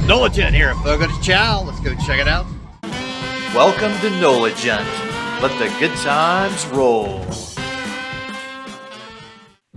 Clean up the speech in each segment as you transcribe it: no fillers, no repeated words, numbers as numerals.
NOLA Gent here at Fogo de Chão. Let's go check it out. Welcome to NOLA Gent. Let the good times roll.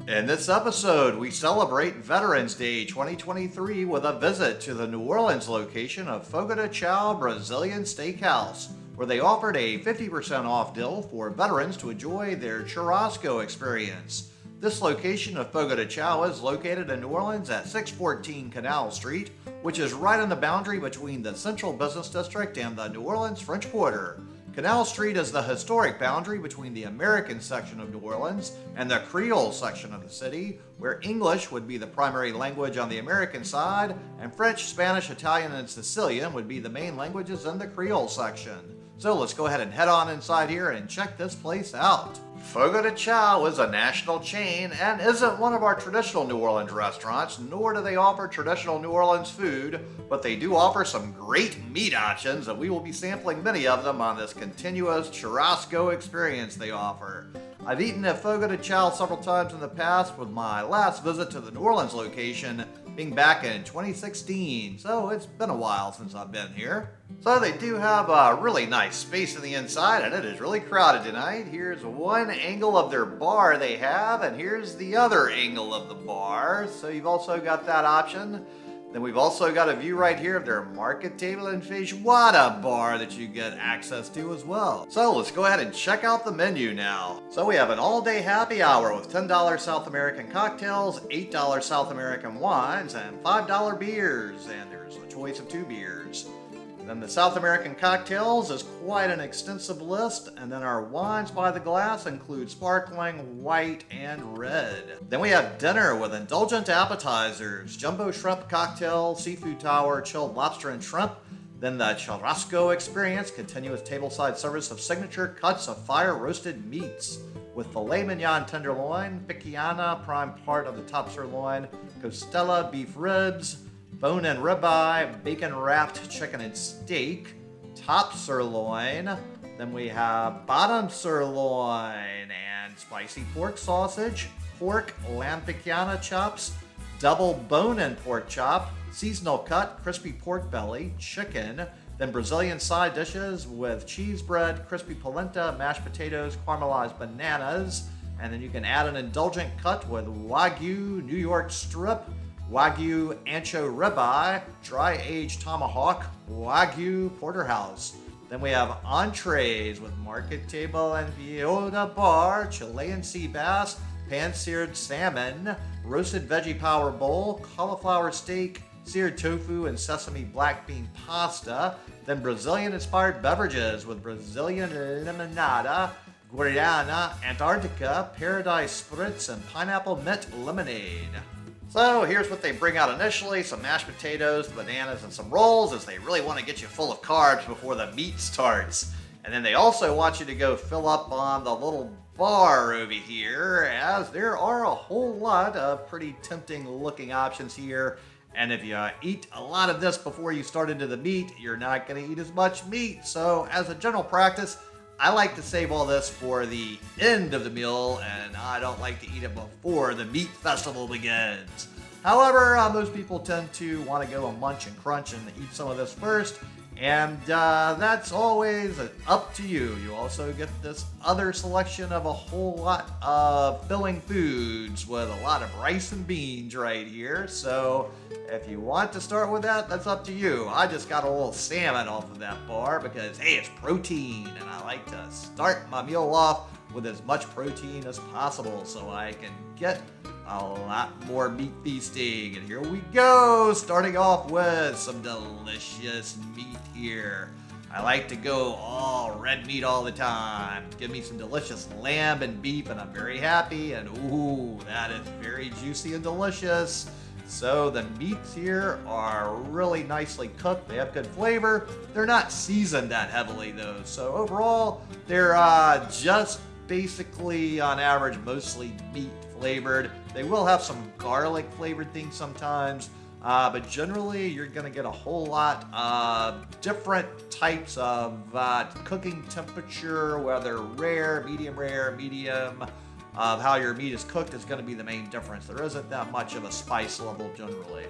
In this episode, we celebrate Veterans Day 2023 with a visit to the New Orleans location of Fogo de Chão Brazilian Steakhouse, where they offered a 50% off deal for veterans to enjoy their churrasco experience. This location of Fogo de Chão is located in New Orleans at 614 Canal Street, which is right on the boundary between the Central Business District and the New Orleans French Quarter. Canal Street is the historic boundary between the American section of New Orleans and the Creole section of the city, where English would be the primary language on the American side, and French, Spanish, Italian, and Sicilian would be the main languages in the Creole section. So let's go ahead and head on inside here and check this place out. Fogo de Chão is a national chain and isn't one of our traditional New Orleans restaurants, nor do they offer traditional New Orleans food, but they do offer some great meat options, and we will be sampling many of them on this continuous churrasco experience they offer. I've eaten at Fogo de Chão several times in the past, with my last visit to the New Orleans location being back in 2016, so it's been a while since I've been here. So they do have a really nice space in the inside, and it is really crowded tonight. Here's one angle of their bar they have, and here's the other angle of the bar, so you've also got that option. Then we've also got a view right here of their market table and feijoada bar that you get access to as well. So let's go ahead and check out the menu now. So we have an all-day happy hour with $10 South American cocktails, $8 South American wines, and $5 beers, and there's a choice of 2 beers. Then the South American cocktails is quite an extensive list, and then our wines by the glass include sparkling, white, and red. Then we have dinner with indulgent appetizers, jumbo shrimp cocktail, seafood tower, chilled lobster and shrimp. Then the churrasco experience, continuous tableside service of signature cuts of fire-roasted meats, with filet mignon tenderloin, picanha, prime part of the top sirloin, costella beef ribs, bone and ribeye, bacon-wrapped chicken and steak, top sirloin. Then we have bottom sirloin and spicy pork sausage, pork lamb picanha chops, double bone-in pork chop, seasonal cut, crispy pork belly, chicken, then Brazilian side dishes with cheese bread, crispy polenta, mashed potatoes, caramelized bananas, and then you can add an indulgent cut with Wagyu New York strip, Wagyu ancho ribeye, dry-aged tomahawk, Wagyu porterhouse. Then we have entrees with market table and viola bar, Chilean sea bass, pan-seared salmon, roasted veggie power bowl, cauliflower steak, seared tofu and sesame black bean pasta. Then Brazilian-inspired beverages with Brazilian limonada, Guarana, Antarctica, Paradise Spritz, and pineapple mint lemonade. So here's what they bring out initially: some mashed potatoes, bananas, and some rolls, as they really want to get you full of carbs before the meat starts. And then they also want you to go fill up on the little bar over here, as there are a whole lot of pretty tempting looking options here. And if you eat a lot of this before you start into the meat, you're not going to eat as much meat. So as a general practice, I like to save all this for the end of the meal, and I don't like to eat it before the meat festival begins. However, most people tend to want to go and munch and crunch and eat some of this first, and that's always up to you. You also get this other selection of a whole lot of filling foods with a lot of rice and beans right here. So if you want to start with that, that's up to you. I just got a little salmon off of that bar because, hey, it's protein, and I like to start my meal off with as much protein as possible so I can get a lot more meat feasting. And here we go, starting off with some delicious meat here. I like to go all red meat all the time. Give me some delicious lamb and beef, and I'm very happy. And ooh, that is very juicy and delicious. So the meats here are really nicely cooked. They have good flavor. They're not seasoned that heavily though. So overall, they're just basically on average mostly meat flavored. They will have some garlic flavored things sometimes, but generally you're going to get a whole lot of different types of cooking temperature, whether rare, medium, of how your meat is cooked is going to be the main difference. There isn't that much of a spice level generally.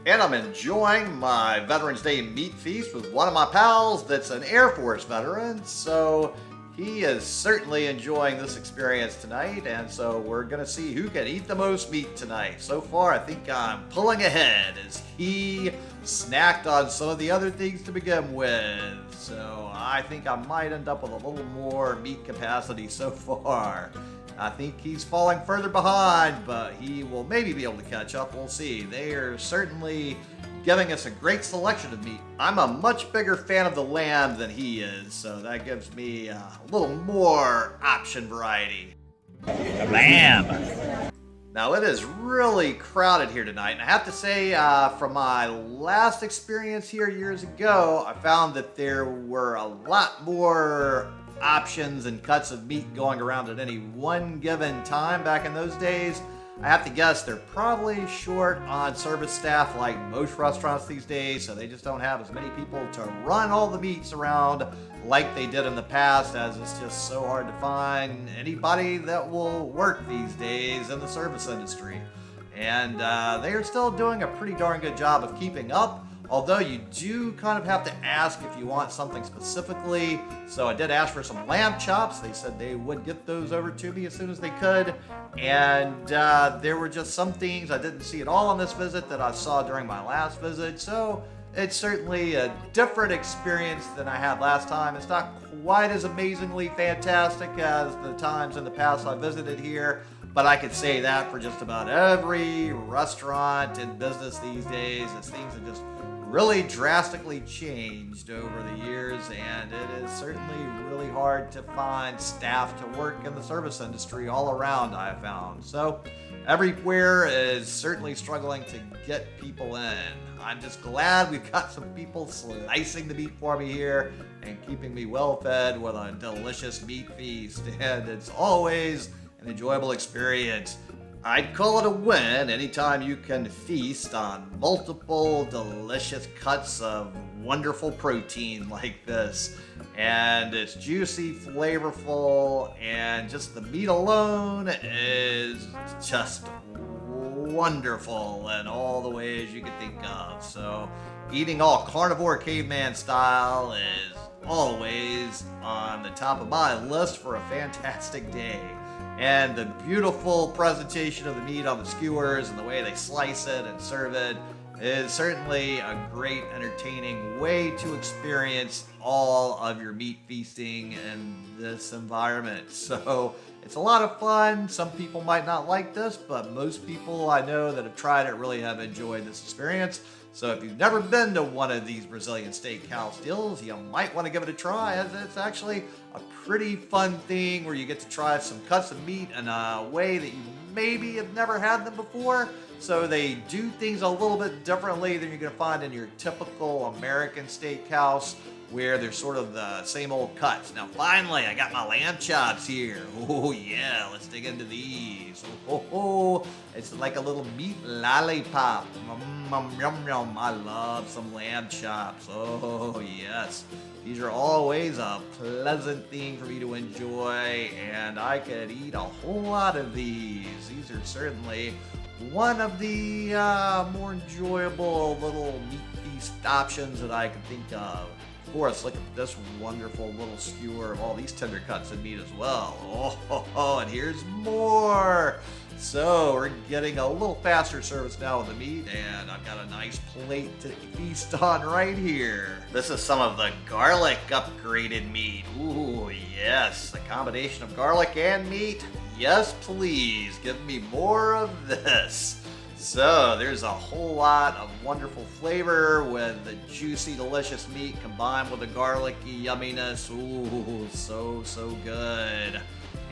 And I'm enjoying my Veterans Day meat feast with one of my pals that's an Air Force veteran. So he is certainly enjoying this experience tonight. And so we're going to see who can eat the most meat tonight. So far, I think I'm pulling ahead as he snacked on some of the other things to begin with. So I think I might end up with a little more meat capacity so far. I think he's falling further behind, but he will maybe be able to catch up. We'll see. They are certainly giving us a great selection of meat. I'm a much bigger fan of the lamb than he is, so that gives me a little more option variety. The lamb. Now, it is really crowded here tonight, and I have to say, from my last experience here years ago, I found that there were a lot more options and cuts of meat going around at any one given time back in those days. I have to guess they're probably short on service staff like most restaurants these days, so they just don't have as many people to run all the meats around like they did in the past, as it's just so hard to find anybody that will work these days in the service industry. And they are still doing a pretty darn good job of keeping up, although you do kind of have to ask if you want something specifically. So I did ask for some lamb chops. They said they would get those over to me as soon as they could. And there were just some things I didn't see at all on this visit that I saw during my last visit. So it's certainly a different experience than I had last time. It's not quite as amazingly fantastic as the times in the past I visited here, but I could say that for just about every restaurant in business these days, as things have just really drastically changed over the years, and it is certainly really hard to find staff to work in the service industry all around, I have found. So everywhere is certainly struggling to get people in. I'm just glad we've got some people slicing the meat for me here and keeping me well fed with a delicious meat feast, and it's always an enjoyable experience. I'd call it a win anytime you can feast on multiple delicious cuts of wonderful protein like this. And it's juicy, flavorful, and just the meat alone is just wonderful in all the ways you could think of. So eating all carnivore caveman style is always on the top of my list for a fantastic day. And the beautiful presentation of the meat on the skewers and the way they slice it and serve it is certainly a great, entertaining way to experience all of your meat feasting in this environment. So it's a lot of fun. Some people might not like this, but most people I know that have tried it really have enjoyed this experience. So if you've never been to one of these Brazilian steakhouse deals, you might want to give it a try, as it's actually a pretty fun thing where you get to try some cuts of meat in a way that you maybe have never had them before. So they do things a little bit differently than you're going to find in your typical American steakhouse, where they're sort of the same old cuts. Now finally, I got my lamb chops here. Oh yeah, let's dig into these. Oh, it's like a little meat lollipop. Yum, yum. I love some lamb chops. Oh yes. These are always a pleasant thing for me to enjoy, and I could eat a whole lot of these. These are certainly one of the more enjoyable little meat feast options that I can think of. Of course, look at this wonderful little skewer of all these tender cuts of meat as well. Oh, and here's more. So we're getting a little faster service now with the meat, and I've got a nice plate to feast on right here. This is some of the garlic upgraded meat. Ooh, yes, a combination of garlic and meat. Yes, please, give me more of this. So there's a whole lot of wonderful flavor with the juicy, delicious meat combined with the garlicky yumminess. Ooh, so good.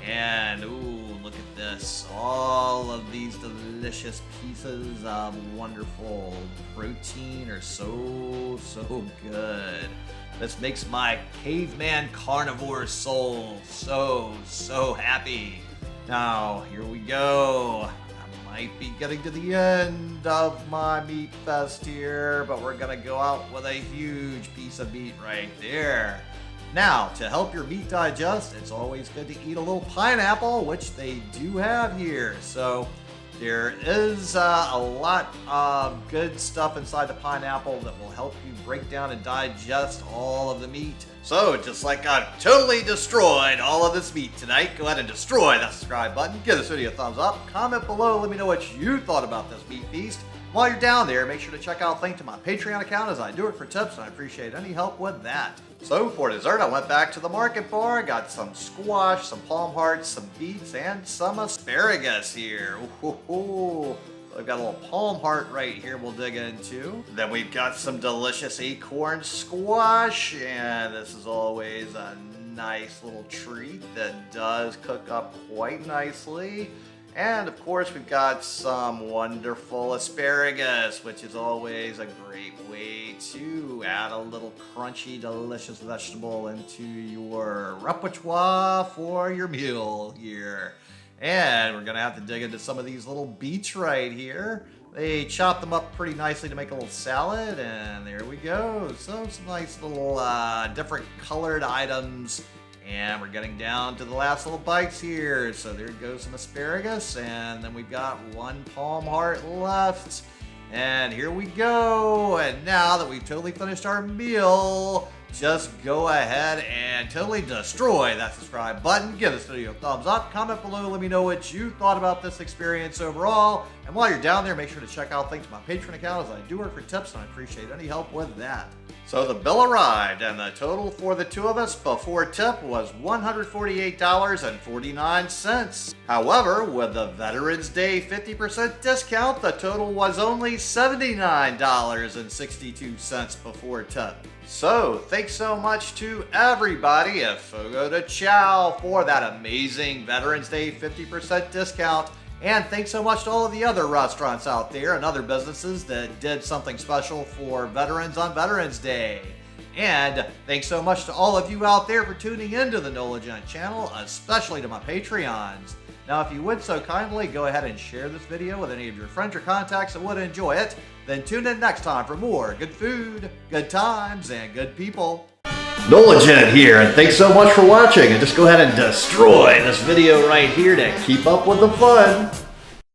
And ooh, look at this. All of these delicious pieces of wonderful protein are so good. This makes my caveman carnivore soul so happy. Now, here we go. Might be getting to the end of my meat fest here, but we're gonna go out with a huge piece of meat right there. Now, to help your meat digest, it's always good to eat a little pineapple, which they do have here. So There is a lot of good stuff inside the pineapple that will help you break down and digest all of the meat. So just like I've totally destroyed all of this meat tonight, go ahead and destroy that subscribe button. Give this video a thumbs up. Comment below. Let me know what you thought about this meat feast. While you're down there, make sure to check out a link to my Patreon account as I do it for tips, and I appreciate any help with that. So for dessert, I went back to the market bar, got some squash, some palm hearts, some beets, and some asparagus here. Ooh. I've got a little palm heart right here we'll dig into. Then we've got some delicious acorn squash, and this is always a nice little treat that does cook up quite nicely. And of course, we've got some wonderful asparagus, which is always a great way to add a little crunchy, delicious vegetable into your repertoire for your meal here. And we're gonna have to dig into some of these little beets right here. They chop them up pretty nicely to make a little salad, and there we go. So some nice little different colored items. And we're getting down to the last little bites here. So there goes some asparagus, and then we've got one palm heart left. And here we go. And now that we've totally finished our meal, just go ahead and totally destroy that subscribe button. Give this video a thumbs up. Comment below. Let me know what you thought about this experience overall. And while you're down there, make sure to check out links to my Patreon account as I do work for tips, and I appreciate any help with that. So the bill arrived, and the total for the two of us before tip was $148.49. However, with the Veterans Day 50% discount, the total was only $79.62 before tip. So thanks so much to everybody at Fogo de Chão for that amazing Veterans Day 50% discount. And thanks so much to all of the other restaurants out there and other businesses that did something special for veterans on Veterans Day. And thanks so much to all of you out there for tuning into the NOLA Gent Channel, especially to my Patreons. Now, if you would so kindly, go ahead and share this video with any of your friends or contacts that would enjoy it. Then tune in next time for more good food, good times, and good people. NOLA Gent here, and thanks so much for watching. And just go ahead and destroy this video right here to keep up with the fun.